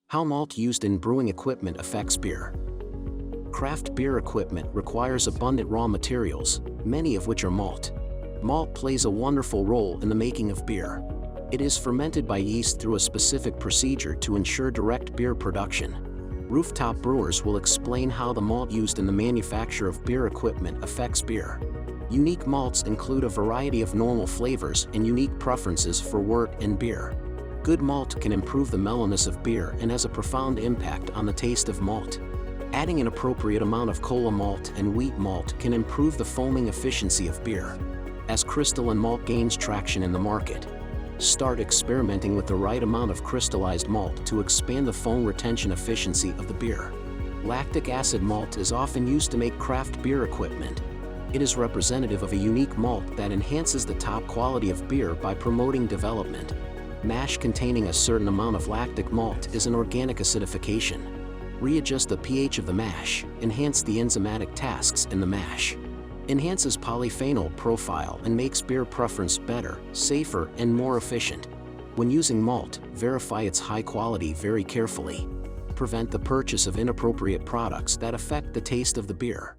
How malt used in brewing equipment affects beer. Craft beer equipment requires abundant raw materials, many of which are malt. Malt plays a wonderful role in the making of beer. It is fermented by yeast through a specific procedure to ensure direct beer production. Rooftop brewers will explain how the malt used in the manufacture of beer equipment affects beer. Unique malts include a variety of normal flavors and unique preferences for wort and beer. Good malt can improve the mellowness of beer and has a profound impact on the taste of malt. Adding an appropriate amount of kola malt and wheat malt can improve the foaming efficiency of beer. As crystalline malt gains traction in the market, start experimenting with the right amount of crystallized malt to expand the foam retention efficiency of the beer. Lactic acid malt is often used to make craft beer equipment. It is representative of a unique malt that enhances the top quality of beer by promoting development. Mash containing a certain amount of lactic malt is an organic acidification. Readjust the pH of the mash, enhance the enzymatic tasks in the mash. Enhances polyphenol profile and makes beer preference better, safer, and more efficient. When using malt, verify its high quality very carefully. Prevent the purchase of inappropriate products that affect the taste of the beer.